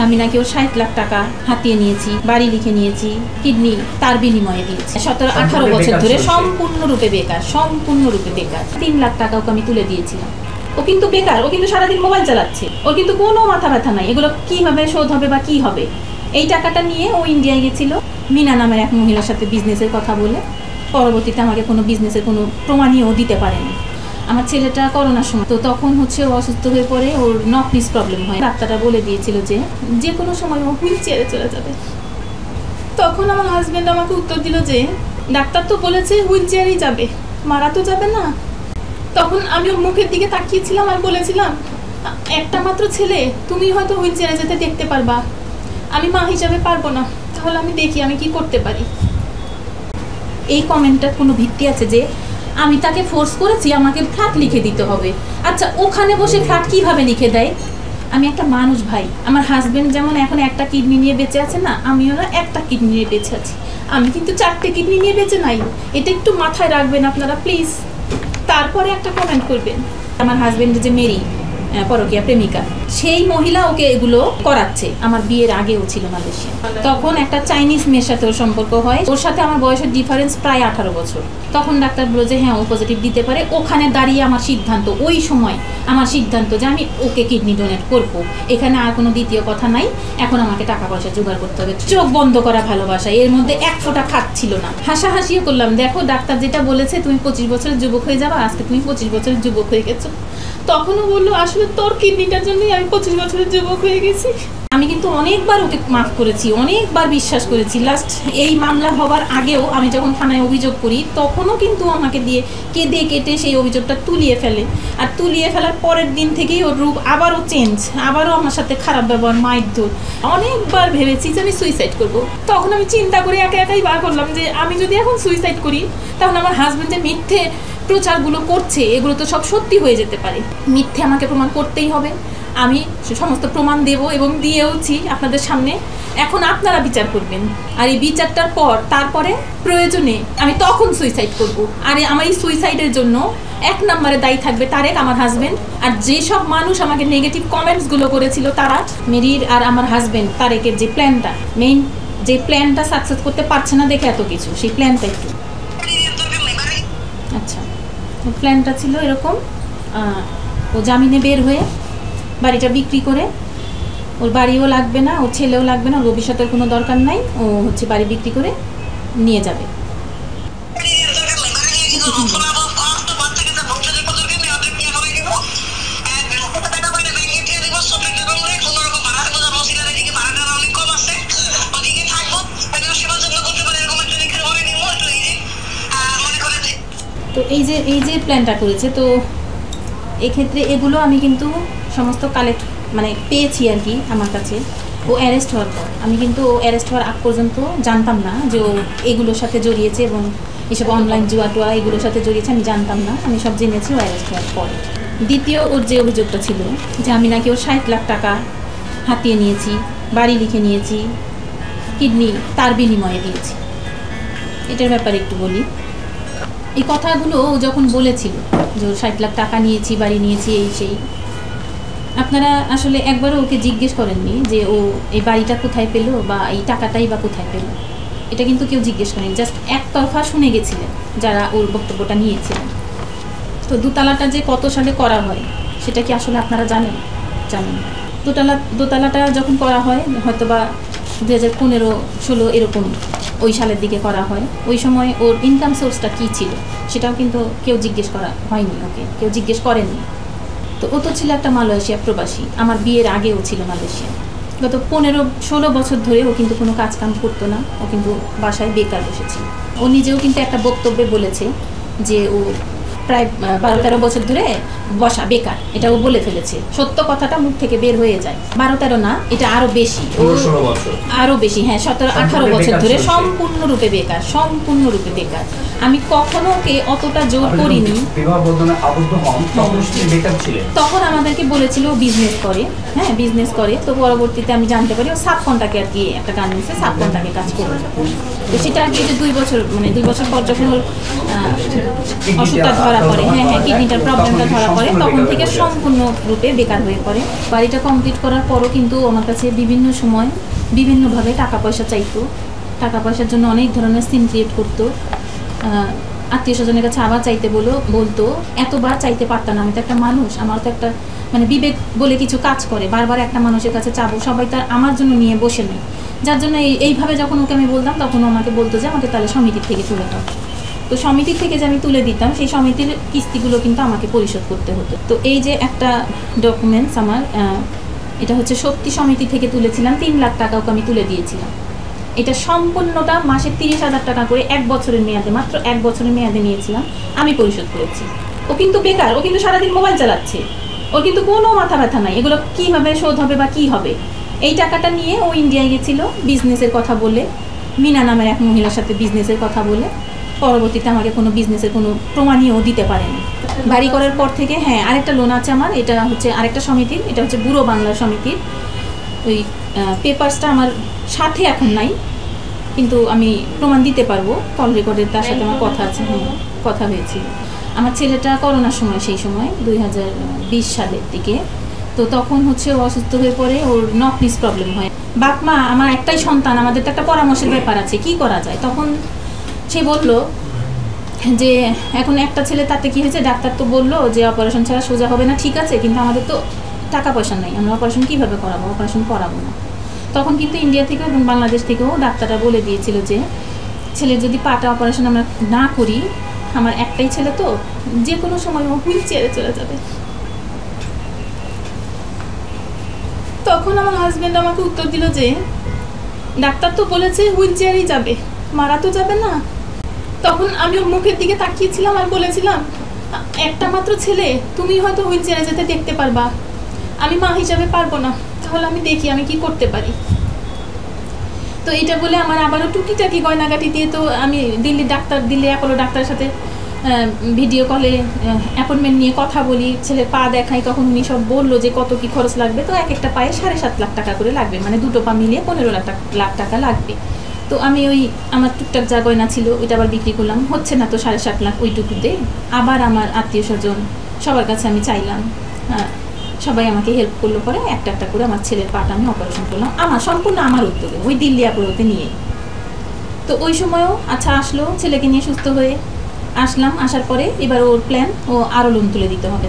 আমি নাকি ওর 60 লাখ টাকা হাতিয়ে নিয়েছি, বাড়ি লিখে নিয়েছি, কিডনি তার বিনিময়ে দিয়েছি। 17-18 বছর ধরে সম্পূর্ণরূপে বেকার, সম্পূর্ণরূপে বেকার। 3 লাখ টাকা ওকে আমি তুলে দিয়েছিলাম। ও কিন্তু বেকার, ও কিন্তু সারাদিন মোবাইল চালাচ্ছে, ওর কিন্তু কোনো মাথা ব্যথা নাই এগুলো কিভাবে শোধ হবে বা কি হবে। এই টাকাটা নিয়ে ও ইন্ডিয়ায় গেছিল মিনা নামের এক মহিলার সাথে বিজনেসের কথা বলে। পরবর্তীতে আমাকে কোনো বিজনেসের কোনো প্রমাণীও দিতে পারেনি। আমার ছেলেটা করোনার সময়, তো তখন হচ্ছে ও অসুস্থ হয়ে পড়ে, ওর নকনিস প্রবলেম হয়। ডাক্তাররা বলে দিয়েছিল যে কোনো সময় ও হুইল চেয়ারে চলে যাবে। তখন আমার হাজব্যান্ড আমাকে উত্তর দিল যে ডাক্তার তো বলেছে হুইল চেয়ারেই যাবে, মারা তো যাবে না। তখন আমি ওর মুখের দিকে তাকিয়েছিলাম আর বলেছিলাম, একটা মাত্র ছেলে, তুমি হয়তো হুইল চেয়ারে যেতে দেখতে পারবা, আমি মা হিসাবে পারবো না, তাহলে আমি দেখি আমি কি করতে পারি। এই কমেন্টটার কোনো ভিত্তি আছে যে আমি তাকে ফোর্স করেছি আমাকে ফ্ল্যাট লিখে দিতে হবে। আচ্ছা, ওখানে বসে ফ্ল্যাট কিভাবে লিখে দেয়? আমি একটা মানুষ ভাই, আমার হাজবেন্ড যেমন এখন একটা কিডনি নিয়ে বেঁচে আছে না, আমিও না একটা কিডনি নিয়ে বেঁচে আছি। আমি কিন্তু 4টে কিডনি নিয়ে বেঁচে নাই, এটা একটু মাথায় রাখবেন আপনারা প্লিজ। তারপরে একটা কমেন্ট করবেন। আমার হাজবেন্ড যে মেরি পরকীয়া প্রেমিকা, সেই মহিলা ওকে এগুলো করাচ্ছে। আমার বিয়ের আগেও ছিল মালয়েশিয়া। তখন একটা চাইনিজ মেয়ের সাথে ওর সম্পর্ক হয়, ওর সাথে আমার বয়সের ডিফারেন্স প্রায় 18 বছর। তখন ডাক্তার বলল যে হ্যাঁ ও পজিটিভ দিতে পারে। ওখানে দাঁড়িয়ে আমার সিদ্ধান্ত, ওই সময় আমার সিদ্ধান্ত যে আমি ওকে কিডনি ডোনেট করবো। এখানে আর কোনো দ্বিতীয় কথা নাই, এখন আমাকে টাকা পয়সা জোগাড় করতে হবে। চোখ বন্ধ করা ভালোবাসা, এর মধ্যে এক ফোঁটা খাচ্ছিল না। হাসাহাসিও করলাম, দেখো ডাক্তার যেটা বলেছে তুমি 25 বছরের যুবক হয়ে যাবা, আজকে তুমি 25 বছরের যুবক হয়ে গেছো। তখনও বললো আসলে তোর কিডনিটার জন্যই আমি 25 বছরের যুবক হয়ে গেছি। আমি কিন্তু অনেকবার ওকে মাফ করেছি, অনেকবার বিশ্বাস করেছি। লাস্ট এই মামলা হবার আগেও আমি যখন থানায় অভিযোগ করি, তখনও কিন্তু আমাকে দিয়ে কেঁদে কেটে সেই অভিযোগটা তুলিয়ে ফেলে। আর তুলিয়ে ফেলার পরের দিন থেকেই ওর রূপ আবারও চেঞ্জ, আবারও আমার সাথে খারাপ ব্যবহার, মারধর। অনেকবার ভেবেছি যে আমি সুইসাইড করব। তখন আমি চিন্তা করে একা একাই বার করলাম যে আমি যদি এখন সুইসাইড করি, তাহলে আমার হাজব্যান্ড যে মিথ্যে প্রচারগুলো করছে এগুলো তো সব সত্যি হয়ে যেতে পারে। মিথ্যে আমাকে প্রমাণ করতেই হবে। আমি সমস্ত প্রমাণ দেব এবং দিয়েওছি আপনাদের সামনে। এখন আপনারা বিচার করবেন। আর এই বিচারটার পর তারপরে প্রয়োজনে আমি তখন সুইসাইড করব। আর আমার এই সুইসাইডের জন্য 1 নম্বরে দায়ী থাকবে তারেক, আমার হাজব্যান্ড। আর যেসব মানুষ আমাকে নেগেটিভ কমেন্টসগুলো করেছিল তারা, মেরির আর আমার হাজব্যান্ড তারেকের যে প্ল্যানটা, মেইন যে প্ল্যানটা সাকসেস করতে পারছে না দেখে এত কিছু, সেই প্ল্যানটা একটু আচ্ছা। প্ল্যানটা ছিল এরকম, ও জামিনে বের হয়ে বাড়িটা বিক্রি করে, ওর বাড়িও লাগবে না, ওর ছেলেও লাগবে না, ওর ভবিষ্যতের কোনো দরকার নাই, ও হচ্ছে বাড়ি বিক্রি করে নিয়ে যাবে। তো এই যে প্ল্যানটা করেছে, তো এক্ষেত্রে এগুলো আমি কিন্তু সমস্ত কালেক্ট পেয়েছি আর কি আমার কাছে। ও অ্যারেস্ট হওয়ার পর, আমি কিন্তু ও অ্যারেস্ট হওয়ার আগ পর্যন্ত জানতাম না যে ও এগুলোর সাথে জড়িয়েছে এবং এসব অনলাইন জুয়া টুয়া এগুলোর সাথে জড়িয়েছে, আমি জানতাম না। আমি সব জেনেছি ও অ্যারেস্ট হওয়ার পর। দ্বিতীয় ওর যে অভিযোগটা ছিল যে আমি নাকি ওর 60 লাখ টাকা হাতিয়ে নিয়েছি, বাড়ি লিখে নিয়েছি, কিডনি তার বিনিময়ে দিয়েছি। এটার ব্যাপারে একটু বলি। এই কথাগুলো ও যখন বলেছিল যে ওর 60 লাখ টাকা নিয়েছি, বাড়ি নিয়েছি, এই সেই, আপনারা আসলে একবারও ওকে জিজ্ঞেস করেননি যে ও এই বাড়িটা কোথায় পেলো বা এই টাকাটাই বা কোথায় পেলো। এটা কিন্তু কেউ জিজ্ঞেস করেনি, জাস্ট একতরফা শুনে গেছিলেন যারা ওর বক্তব্যটা নিয়েছিলেন। তো দোতলাটা যে কত সালে করা হয় সেটা কি আসলে আপনারা জানেন? জানেন। দোতলাটা যখন করা হয় হয়তো বা 2015-16 এরকম ওই সালের দিকে করা হয়। ওই সময় ওর ইনকাম সোর্সটা কী ছিল সেটাও কিন্তু কেউ জিজ্ঞেস করা হয়নি, ওকে কেউ জিজ্ঞেস করেননি। তো ও তো ছিল একটা মালয়েশিয়া প্রবাসী, আমার বিয়ের আগেও ছিল মালয়েশিয়া। গত 15-16 বছর ধরে ও কিন্তু কোনো কাজকাম করতো না, ও কিন্তু বাসায় বেকার বসেছিল। ও নিজেও কিন্তু একটা বক্তব্যে বলেছে যে ও প্রায় 12-13 বছর ধরে বসা বেকার, এটা ও বলে ফেলেছে। সত্য কথাটা মুখ থেকে বের হয়ে যায়। 12-13 না, এটা আরো বেশি, আরো বেশি। হ্যাঁ, 17-18 বছর ধরে সম্পূর্ণরূপে বেকার, সম্পূর্ণরূপে বেকার। আমি কখনো ওকে অতটা জোর করিনি। বিবাহ বন্ধনে আবদ্ধ হন তখন সে বেকার ছিলেন, তখন আমাদেরকে বলেছিল বিজনেস করে, হ্যাঁ বিজনেস করে। তো পরবর্তীতে আমি জানতে পারি ও সাব কন্ট্রাক্টে আর কি একটা গার্মেন্টসে সাব কন্ট্রাক্টে কাজ করে। তো সেটা আর কি যে 2 বছর মানে 2 বছর পর যখন ওর অসুখটা ধরা পড়ে, হ্যাঁ হ্যাঁ কিডনিটার প্রবলেমটা ধরা পড়ে, তখন থেকে সম্পূর্ণরূপে বেকার হয়ে পড়ে। বাড়িটা কমপ্লিট করার পরও কিন্তু আমার কাছে বিভিন্ন সময় বিভিন্নভাবে টাকা পয়সা চাইতো। টাকা পয়সার জন্য অনেক ধরনের সিন ক্রিয়েট করতো, আত্মীয় স্বজনের কাছে আবার চাইতে বলতো। এতবার চাইতে পারতাম না, আমি তো একটা মানুষ, আমার তো একটা মানে বিবেক বলে কিছু কাজ করে। বারবার একটা মানুষের কাছে চাবো, সবাই তার আমার জন্য নিয়ে বসে নেই। যার জন্য এইভাবে যখন ওকে আমি বলতাম তখন আমাকে বলতো যে আমাকে তাহলে সমিতির থেকে তুলে দাও। তো সমিতির থেকে যে আমি তুলে দিতাম, সেই সমিতির কিস্তিগুলো কিন্তু আমাকে পরিশোধ করতে হতো। তো এই যে একটা ডকুমেন্টস আমার, এটা হচ্ছে শক্তি সমিতি থেকে তুলেছিলাম, 3 লাখ টাকা ওকে আমি তুলে দিয়েছিলাম। এটা সম্পূর্ণটা মাসে 30,000 টাকা করে 1 বছরের মেয়াদে, মাত্র 1 বছরের মেয়াদে নিয়েছিলাম, আমি পরিশোধ করেছি। ও কিন্তু বেকার, ও কিন্তু সারাদিন মোবাইল চালাচ্ছে, ওর কিন্তু কোনো মাথা ব্যথা নাই এগুলো কীভাবে শোধ হবে বা কী হবে। এই টাকাটা নিয়ে ও ইন্ডিয়ায় গেছিলো বিজনেসের কথা বলে, মিনা নামের এক মহিলার সাথে বিজনেসের কথা বলে। পরবর্তীতে আমাকে কোনো বিজনেসের কোনো প্রমাণীও দিতে পারেনি। বাড়ি করার পর থেকে হ্যাঁ আরেকটা লোন আছে আমার, এটা হচ্ছে আরেকটা সমিতির, এটা হচ্ছে বুড়ো বাংলা সমিতির। ওই পেপারসটা আমার সাথে এখন নাই, কিন্তু আমি প্রমাণ দিতে পারবো, কল রেকর্ডের তার সাথে আমার কথা আছে, হ্যাঁ কথা হয়েছিল। আমার ছেলেটা করোনার সময়, সেই সময় 2020 সালের দিকে, তো তখন হচ্ছে ও অসুস্থ হয়ে পড়ে, ওর নকনিস প্রবলেম হয়। বাপ মা আমার একটাই সন্তান, আমাদের তো একটা পরামর্শের ব্যাপার আছে, কি করা যায়। তখন সে বলল যে এখন একটা ছেলে, তাতে কি হয়েছে, ডাক্তার তো বললো যে অপারেশন ছাড়া সোজা হবে না, ঠিক আছে, কিন্তু আমাদের তো টাকা পয়সা নেই, আমরা অপারেশন কীভাবে করাবো, অপারেশন করাবো না। তখন কিন্তু ইন্ডিয়া থেকেও এবং বাংলাদেশ থেকেও ডাক্তাররা বলে দিয়েছিল যে ছেলের যদি পাটা অপারেশন আমরা না করি, আমার একটাই ছেলে তো যে কোনো সময় ও হুইল চেয়ারে চলে যাবে। তখন আমার হাজব্যান্ড আমাকে উত্তর দিল যে ডাক্তার তো বলেছে হুইল চেয়ারেই যাবে, মারা তো যাবে না। তখন আমি ওর মুখের দিকে তাকিয়েছিলাম আর বলেছিলাম, একটা মাত্র ছেলে, তুমি হয়তো হুইল চেয়ারে যেতে দেখতে পারবা, আমি মা হিসাবে পারবো না, তাহলে আমি দেখি আমি কি করতে পারি। তো এটা বলে আমার আবারও টুকিটাকি গয়নাগাটি দিয়ে, তো আমি দিল্লি অ্যাপোলো ডাক্তারের সাথে ভিডিও কলে অ্যাপয়েন্টমেন্ট নিয়ে কথা বলি, ছেলের পা দেখাই, তখন উনি সব বললো যে কত কি খরচ লাগবে। তো এক একটা পায়ে 7.5 লাখ টাকা করে লাগবে, মানে দুটো পা মিলিয়ে 15 লাখ টাকা লাগবে। তো আমি ওই আমার টুকটাক যা গয়না ছিল ওইটা আবার বিক্রি করলাম, হচ্ছে না তো 7.5 লাখ ওইটুকুতে। আবার আমার আত্মীয় স্বজন সবার কাছে আমি চাইলাম, সবাই আমাকে হেল্প করলো, পরে একটা একটা করে আমার ছেলের পাটা আমি অপারেশন করলাম, আমার সম্পূর্ণ আমার উদ্যোগে, ওই দিল্লি অ্যাপোলোতে নিয়ে। তো ওই সময়ও আচ্ছা আসলো, ছেলেকে নিয়ে সুস্থ হয়ে আসলাম। আসার পরে এবার ওর প্ল্যান, ও আরও লোন তুলে দিতে হবে,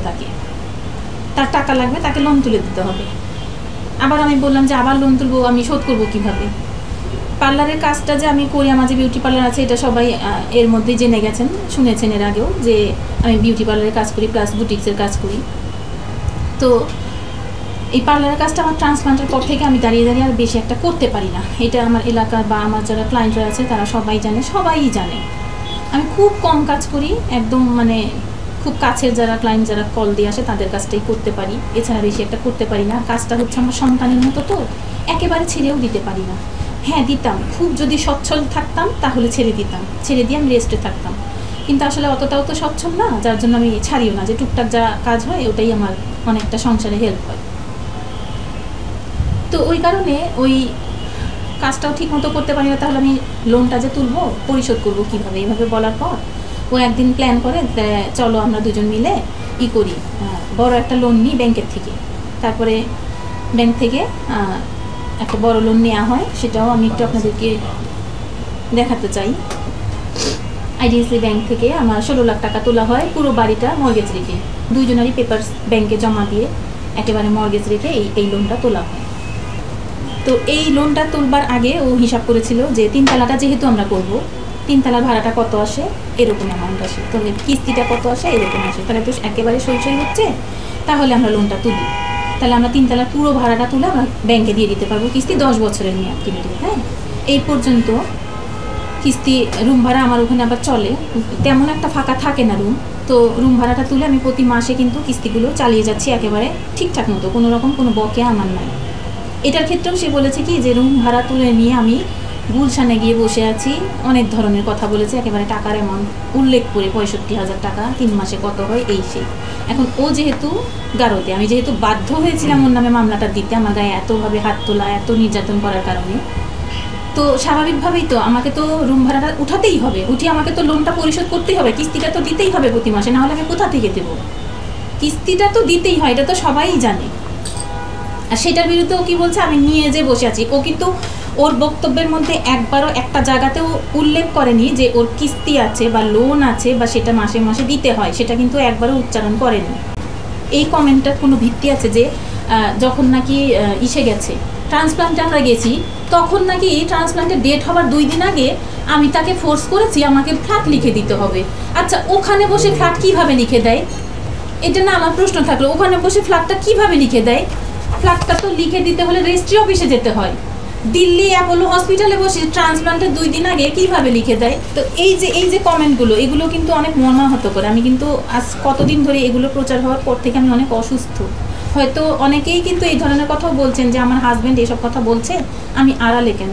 তার টাকা লাগবে, তাকে লোন তুলে দিতে হবে। আবার আমি বললাম যে আবার লোন তুলবো, আমি শোধ করবো কীভাবে। পার্লারের কাজটা যে আমি করি, আমার যে বিউটি পার্লার আছে, এটা সবাই এর মধ্যে জেনে গেছেন, শুনেছেন এর আগেও যে আমি বিউটি পার্লারের কাজ করি প্লাস বুটিক্সের কাজ করি। তো এই পার্লারের কাজটা আমার ট্রান্সপ্লান্টের পর থেকে আমি দাঁড়িয়ে আর বেশি একটা করতে পারি না। এটা আমার এলাকার বা আমার যারা ক্লায়েন্টরা আছে তারা সবাই জানে আমি খুব কম কাজ করি, একদম মানে খুব কাছের যারা ক্লায়েন্ট যারা কল দিয়ে আসে তাদের কাজটাই করতে পারি, এছাড়া বেশি একটা করতে পারি না। কাজটা হচ্ছে আমার সন্তানের মতো, তো একেবারে ছেড়েও দিতে পারি না। হ্যাঁ দিতাম, খুব যদি সচ্ছল থাকতাম তাহলে ছেড়ে দিয়ে আমি রেস্টে থাকতাম, কিন্তু আসলে অতটাও তো সচ্ছল না, যার জন্য আমি ছাড়িও না, যে টুকটাক যা কাজ হয় ওটাই আমার অনেকটা সংসারে হেল্প হয়। তো ওই কারণে ওই কাজটাও ঠিক মতো করতে পারি না, তাহলে আমি লোনটা যে তুলবো পরিশোধ করবো কীভাবে, এইভাবে বলার পর ও একদিন প্ল্যান করে, চলো আমরা দুজন মিলে করি, বড় একটা লোন নিই ব্যাংকের থেকে। তারপরে ব্যাংক থেকে একটা বড় লোন নেওয়া হয়, সেটাও আমি একটু আপনাদেরকে দেখাতে চাই। আইডিএসসি ব্যাংক থেকে আমার 16 লাখ টাকা তোলা হয়, পুরো বাড়িটা মর্গেজ রেখে, দুইজনেরই পেপারস ব্যাংকে জমা দিয়ে একেবারে মর্গেজ রেখে এই লোনটা তোলা হয়। তো এই লোনটা তুলবার আগে ও হিসাব করেছিল যে 3 তলাটা যেহেতু আমরা করব, 3 তলার ভাড়াটা কত আসে, এরকম অ্যামাউন্ট আসে, তো কিস্তিটা কত আসে, এরকম আসে, তাহলে তো একেবারে সই হচ্ছে, তাহলে আমরা লোনটা তুলি, তাহলে আমরা 3 তলার পুরো ভাড়াটা তুলে আমরা ব্যাংকে দিয়ে দিতে পারবো, কিস্তি 10 বছরের মেয়াদ কিন্তু। হ্যাঁ, এই পর্যন্ত কিস্তি, রুম ভাড়া আমার ওখানে আবার চলে, তেমন একটা ফাঁকা থাকে না রুম, তো রুম ভাড়াটা তুলে আমি প্রতি মাসে কিন্তু কিস্তিগুলো চালিয়ে যাচ্ছি একেবারে ঠিকঠাক মতো, কোনো রকম কোনো বকেয়া আমার নাই। এটার ক্ষেত্রেও সে বলেছে কি যে রুম ভাড়া তুলে নিয়ে আমি গুলশানে গিয়ে বসে আছি, অনেক ধরনের কথা বলেছে, একেবারে টাকার অ্যামাউন্ট উল্লেখ করে 65,000 টাকা 3 মাসে কত হয় এই সেই। এখন ও যেহেতু গারোতে, আমি যেহেতু বাধ্য হয়েছিলাম ওর নামে মামলাটা দিতে, আমার গায়ে এতভাবে হাত তোলা, এত নির্যাতন করার কারণে, তো স্বাভাবিকভাবেই তো আমাকে তো রুম ভাড়াটা উঠাতেই হবে, উঠিয়ে আমাকে তো লোনটা পরিশোধ করতেই হবে, কিস্তিটা তো দিতেই হবে প্রতি মাসে, নাহলে আমি কোথা থেকে দেবো? কিস্তিটা তো দিতেই হয়, এটা তো সবাই জানে। আর সেটার বিরুদ্ধে ও কি বলছে, আমি নিয়ে যে বসে আছি। ও কিন্তু ওর বক্তব্যের মধ্যে একবারও একটা জায়গাতেও উল্লেখ করেনি যে ওর কিস্তি আছে বা লোন আছে বা সেটা মাসে মাসে দিতে হয়, সেটা কিন্তু একবারও উচ্চারণ করেনি। এই কমেন্টটার কোনো ভিত্তি আছে যে যখন নাকি ইসে গেছে ট্রান্সপ্লান্টে আমরা গেছি, তখন নাকি ট্রান্সপ্লান্টের ডেট হবার 2 দিন আগে আমি তাকে ফোর্স করেছি আমাকে ফ্ল্যাট লিখে দিতে হবে। আচ্ছা, ওখানে বসে ফ্ল্যাট কিভাবে লিখে দেয়? এটা না আমার প্রশ্ন থাকলো, ওখানে বসে ফ্ল্যাটটা কিভাবে লিখে দেয়? ফ্ল্যাটটা তো লিখে দিতে হলে রেজিস্ট্রি অফিসে যেতে হয়। দিল্লি অ্যাপোলো হসপিটালে বসে ট্রান্সপ্লান্টের 2 দিন আগে কিভাবে লিখে দেয়? তো এই যে কমেন্টগুলো, এগুলো কিন্তু অনেক মর্মাহত করে। আমি কিন্তু আজ কতদিন ধরে এগুলো প্রচার হওয়ার পর থেকে আমি অনেক অসুস্থ। হয়তো অনেকেই কিন্তু এই ধরনের কথাও বলছেন যে আমার হাজব্যান্ড এসব কথা বলছে, আমি আড়ালে কেন?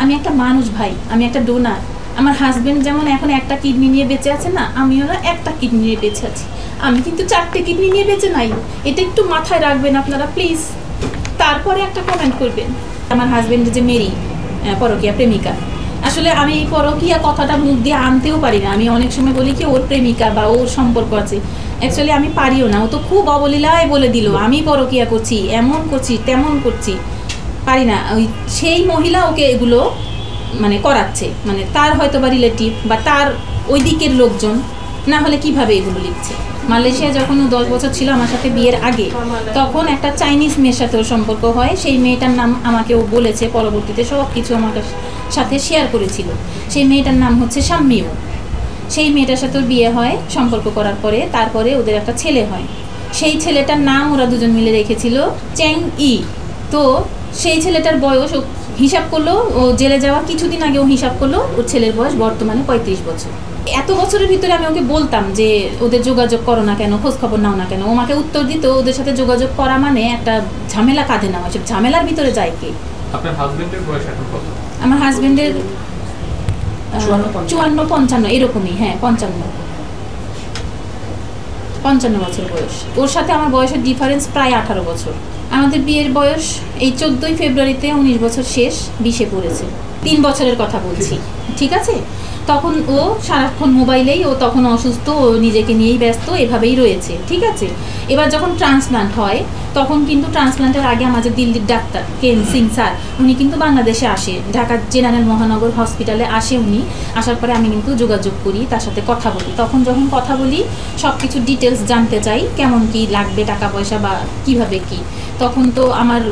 আমি একটা মানুষ ভাই, আমি একটা ডোনার। আমার হাজব্যান্ড যেমন এখন একটা কিডনি নিয়ে বেঁচে আছে না, আমিও না একটা কিডনি নিয়ে বেঁচে আছি। আমি কিন্তু 4টে কিডনি নিয়ে বেঁচে নাই, এটা একটু মাথায় রাখবেন আপনারা প্লিজ। তারপরে একটা কমেন্ট করবেন। আমার হাজব্যান্ড যে মেরি পরকীয়া প্রেমিকা, আসলে আমি পরকীয়া কথাটা মুখ দিয়ে আনতেও পারি না। আমি অনেক সময় বলি কি ওর প্রেমিকা বা ওর সম্পর্ক আছে, অ্যাকচুয়ালি আমি পারিও না। ও তো খুব অবলীলায় বলে দিল আমি পরকীয়া করছি, এমন করছি তেমন করছি, পারি না। ওই সেই মহিলা ওকে এগুলো মানে করাচ্ছে, মানে তার হয়তো বা রিলেটিভ বা তার ওই দিকের লোকজন, না হলে কিভাবে এগুলো লিখছে। মালয়েশিয়া যখন ও 10 বছর ছিল আমার সাথে বিয়ের আগে, তখন একটা চাইনিজ মেয়ের সাথে ওর সম্পর্ক হয়। সেই মেয়েটার নাম আমাকে ও বলেছে, পরবর্তীতে সব কিছু আমার সাথে শেয়ার করেছিল। সেই মেয়েটার নাম হচ্ছে শাম্মিউ। সেই মেয়েটার সাথে ওর বিয়ে হয়, সম্পর্ক করার পরে তারপরে ওদের একটা ছেলে হয়। সেই ছেলেটার নাম ওরা দুজন মিলে রেখেছিল চ্যাং ই। তো সেই ছেলেটার বয়স ও হিসাব করলো, ও জেলে যাওয়া কিছুদিন আগে ও হিসাব করলো ওর ছেলের বয়স বর্তমানে 35 বছর। এত বছরের ভিতরে আমি ওকে বলতাম যে ওদের যোগাযোগ করো না কেন, খোঁজ খবর নাও না কেন। ও আমাকে উত্তর দিত ওদের সাথে যোগাযোগ করা মানে একটা ঝামেলা কাঁধে নেওয়া, সব ঝামেলার ভিতরে যায় কে। আপনার হাজবেন্ডের বয়স এখন কত? আমার হাজবেন্ডের 54-55 এরকমই, হ্যাঁ 55 বছর বয়স। ওর সাথে আমার বয়সের ডিফারেন্স প্রায় 18 বছর। আমাদের বিয়ের বয়স এই 14ই ফেব্রুয়ারিতে 19 বছর শেষ, 20-এ পড়েছে। 3 বছরের কথা বলছি, ঠিক আছে? তখন ও সারাক্ষণ মোবাইলেই, ও তখন অসুস্থ, ও নিজেকে নিয়েই ব্যস্ত, এভাবেই রয়েছে, ঠিক আছে? এবার যখন ট্রান্সপ্লান্ট হয়, তখন কিন্তু ট্রান্সপ্লান্টের আগে আমাদের দিল্লির ডাক্তার কেন সিং স্যার, উনি কিন্তু বাংলাদেশে আসে, ঢাকা জেনারেল মহানগর হসপিটালে আসে উনি। আসার পরে আমি কিন্তু যোগাযোগ করি, তার সাথে কথা বলি। তখন যখন কথা বলি, সব কিছু ডিটেলস জানতে চাই, কেমন কি লাগবে টাকা পয়সা বা কিভাবে কি। তখন তো আমার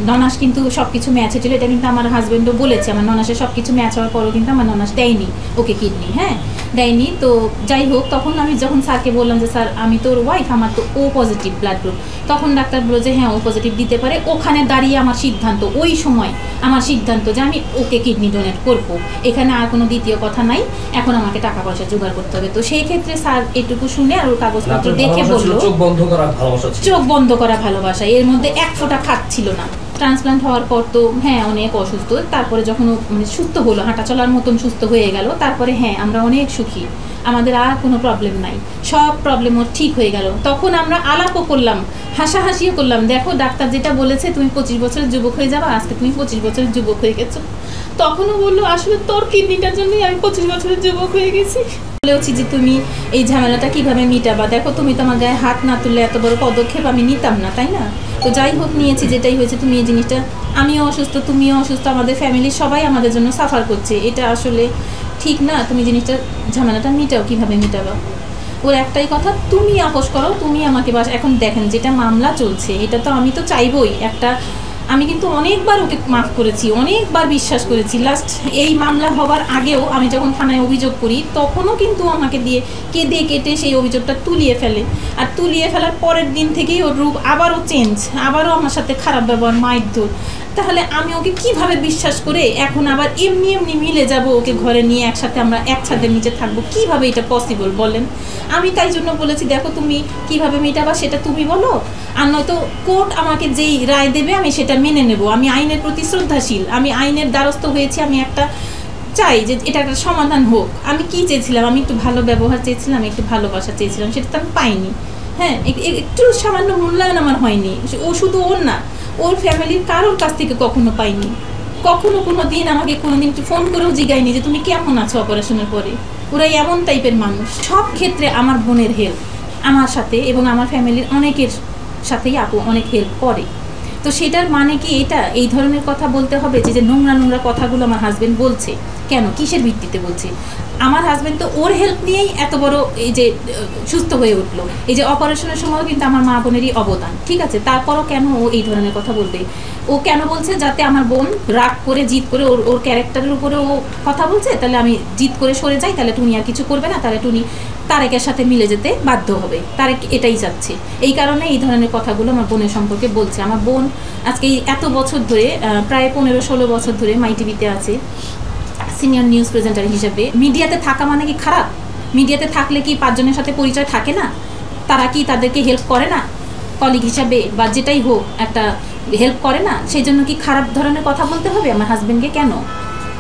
ননাস কিন্তু সব কিছু ম্যাচ হয়েছিল, এটা কিন্তু আমার হাজব্যান্ডও বলেছে। আমার ননাসের সব কিছু ম্যাচ হওয়ার পরও কিন্তু আমার ননাস দেয়নি ওকে কিডনি, হ্যাঁ দেয়নি। তো যাই হোক, তখন আমি যখন স্যারকে বললাম যে স্যার আমি তোর ওয়াইফ, আমার তো ও পজিটিভ ব্লাড গ্রুপ, তখন ডাক্তার বলল যে হ্যাঁ ও পজিটিভ দিতে পারে। ওখানে দাঁড়িয়ে আমার সিদ্ধান্ত, ওই সময় আমার সিদ্ধান্ত যে আমি ওকে কিডনি ডোনেট করবো, এখানে আর কোনো দ্বিতীয় কথা নাই, এখন আমাকে টাকা পয়সা জোগাড় করতে হবে। তো সেই ক্ষেত্রে স্যার এটুকু শুনে আর ওর কাগজপত্র দেখে বললো চোখ বন্ধ করা ভালোবাসা ছিল। চোখ বন্ধ করা ভালোবাসা, এর মধ্যে এক ফোঁটা খাত ছিল না। ট্রান্সপ্লান্ট হওয়ার পর তো হ্যাঁ অনেক অসুস্থ, তারপরে যখন ও মানে সুস্থ হলো, হাঁটা চলার মতন সুস্থ হয়ে গেল, তারপরে হ্যাঁ আমরা অনেক সুখী, আমাদের আর কোনো প্রবলেম নাই, সব প্রবলেম ওর ঠিক হয়ে গেল। তখন আমরা আলাপও করলাম, হাসাহাসিও করলাম, দেখো ডাক্তার যেটা বলেছে তুমি 25 বছরের যুবক হয়ে যাবা, আজকে তুমি 25 বছরের যুবক হয়ে গেছো। তখনও বললো আসলে তোর কিডনিটার জন্যই আমি 25 বছরের যুবক হয়ে গেছি। বলেছি যে তুমি এই ঝামেলাটা কিভাবে মিটাবা, দেখো তুমি তো আমার গায়ে হাত না তুললে এত বড় পদক্ষেপ আমি নিতাম না, তাই না? তো যাই হোক নিয়েছি, যেটাই হয়েছে। তুমি এই জিনিসটা, আমিও অসুস্থ তুমিও অসুস্থ, আমাদের ফ্যামিলির সবাই আমাদের জন্য সাফার করছে, এটা আসলে ঠিক না। তুমি জিনিসটা ঝামেলাটা মিটাও, কিভাবে মিটাবা? ওর একটাই কথা, তুমি আপোষ করো, তুমি আমাকে বাস। এখন দেখেন যেটা মামলা চলছে, এটা তো আমি তো চাইবই একটা, আমি কিন্তু অনেকবার ওকে মাফ করেছি, অনেকবার বিশ্বাস করেছি। লাস্ট এই মামলা হবার আগেও আমি যখন থানায় অভিযোগ করি, তখনও কিন্তু আমাকে দিয়ে কেঁদে কেটে সেই অভিযোগটা তুলিয়ে ফেলে। আর তুলিয়ে ফেলার পরের দিন থেকেই ওর রূপ আবারও চেঞ্জ, আবারও আমার সাথে খারাপ ব্যবহার, মারধর। তাহলে আমি ওকে কিভাবে বিশ্বাস করে এখন আবার এমনি এমনি মিলে যাব, ওকে ঘরে নিয়ে একসাথে আমরা এক ছাদের নিচে থাকবো? কিভাবে এটা পসিবল বলেন? আমি তাই জন্য বলেছি দেখো তুমি কিভাবে মেটাবা সেটা তুমি বলো, আর নয়তো কোর্ট আমাকে যেই রায় দেবে আমি সেটা মেনে নেব। আমি আইনের প্রতি শ্রদ্ধাশীল, আমি আইনের দ্বারস্থ হয়েছি, আমি একটা চাই যে এটা একটা সমাধান হোক। আমি কি চেয়েছিলাম? আমি একটু ভালো ব্যবহার চেয়েছিলাম, একটু ভালোবাসা চেয়েছিলাম, সেটা তো আমি পাইনি। হ্যাঁ, একটু সামান্য মূল্যায়ন আমার হয়নি। ও শুধু ওর না, ওর ফ্যামিলির কারোর কাছ থেকে কখনো পাইনি। কখনো কোনো দিন আমাকে কোনোদিন একটু ফোন করেও জিগায়নি যে তুমি কেমন আছো অপারেশনের পরে। ওরা এমন টাইপের মানুষ। সব ক্ষেত্রে আমার বোনের হেল্প আমার সাথে এবং আমার ফ্যামিলির অনেকের সাথেই আপু অনেক হেল্প করে। তো সেটার মানে কি এটা এই ধরনের কথা বলতে হবে যে নোংরা নোংরা কথাগুলো আমার হাজবেন্ড বলছে কেন, কিসের ভিত্তিতে বলছে? আমার হাজবেন্ড তো ওর হেল্প নিয়েই এত বড় এই যে সুস্থ হয়ে উঠলো। এই যে অপারেশনের সময়ও কিন্তু আমার মা বোনেরই অবদান, ঠিক আছে? তারপরও কেন ও এই ধরনের কথা বলবে? ও কেন বলছে? যাতে আমার বোন রাগ করে জিদ করে ওর ক্যারেক্টারের উপরে ও কথা বলছে, তাহলে আমি জিদ করে সরে যাই, তাহলে টুনি আর কিছু করবে না, তাহলে টুনি তারেকের সাথে মিলে যেতে বাধ্য হবে। তারেক এটাই চাচ্ছে। এই কারণে এই ধরনের কথাগুলো আমার বোনের সম্পর্কে বলছে। আমার বোন আজকে এত বছর ধরে, প্রায় 15-16 বছর ধরে মাই টিভিতে আছে সিনিয়র নিউজ প্রেজেন্টার হিসেবে। মিডিয়াতে থাকা মানে কি খারাপ? মিডিয়াতে থাকলে কি 5 জনের সাথে পরিচয় থাকে না? তারা কি তাদেরকে হেল্প করে না? কলিগ হিসাবে বা যেটাই হোক একটা হেল্প করে না? সেই জন্য কি খারাপ ধরনের কথা বলতে হবে আমার হাজবেন্ডকে?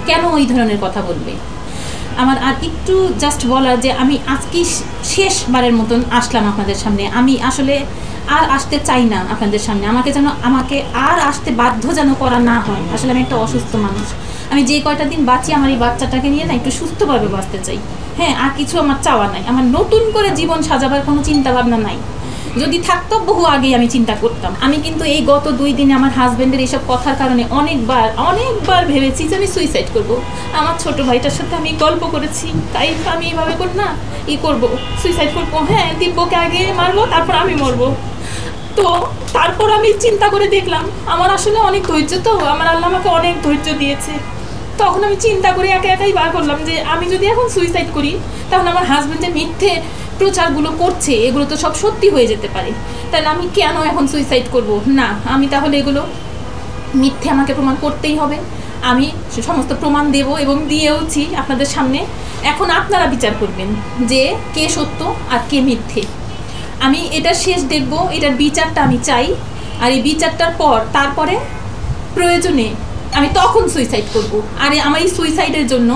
কেন ওই ধরনের কথা বলবে? আমার আর একটু জাস্ট বলার যে আমি আজকে শেষবারের মতন আসলাম আপনাদের সামনে। আমি আসলে আর আসতে চাই না আপনাদের সামনে। আমাকে আর আসতে বাধ্য যেন করা না হয়। আসলে আমি একটা অসুস্থ মানুষ। আমি যে কয়টা দিন বাঁচি আমার এই বাচ্চাটাকে নিয়ে না একটু সুস্থভাবে বাঁচতে চাই। হ্যাঁ, আর কিছু আমার চাওয়া নাই। আমার নতুন করে জীবন সাজাবার কোনো চিন্তা ভাবনা নাই। যদি থাকতো বহু আগেই আমি চিন্তা করতাম। আমি কিন্তু এই গত 2 দিনে আমার হাজবেন্ডের এইসব কথার কারণে অনেকবার ভেবেছি যে আমি সুইসাইড করব। আমার ছোট ভাইটার সাথে আমি গল্প করেছি, তাই আমি এইভাবে কর না করবো, সুইসাইড করবো। হ্যাঁ, দিব্যকে আগে মারবো, তারপর আমি মরবো। তো তারপর আমি চিন্তা করে দেখলাম আমার আসলে অনেক ধৈর্য, তো আমার আল্লাহ আমাকে অনেক ধৈর্য দিয়েছে। তখন আমি চিন্তা করে একাই বার করলাম যে আমি যদি এখন সুইসাইড করি তাহলে আমার হাজবেন্ড যে মিথ্যে প্রচারগুলো করছে এগুলো তো সব সত্যি হয়ে যেতে পারে। তাহলে আমি কেন এখন সুইসাইড করব না? আমি তাহলে এগুলো মিথ্যে আমাকে প্রমাণ করতেই হবে। আমি সমস্ত প্রমাণ দেব এবং দিয়েওছি আপনাদের সামনে। এখন আপনারা বিচার করবেন যে কে সত্য আর কে মিথ্যে। আমি এটা শেষ দেখব, এটার বিচারটা আমি চাই। আর এই বিচারটার পর তারপরে প্রয়োজনে আমি তখন সুইসাইড করব। আর আমার এই সুইসাইডের জন্য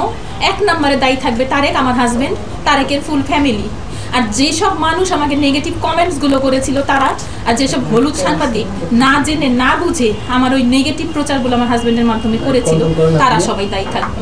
1 নম্বরে দায়ী থাকবে তারেক, আমার হাজবেন্ড, তারেকের ফুল ফ্যামিলি। আর যেসব মানুষ আমাকে নেগেটিভ কমেন্টসগুলো করেছিল তারা, আর যেসব হলুদ সাংবাদিক না জেনে না বুঝে আমার ওই নেগেটিভ প্রচারগুলো আমার হাজবেন্ডের মাধ্যমে করেছিল, তারা সবাই দায়ী থাকবে।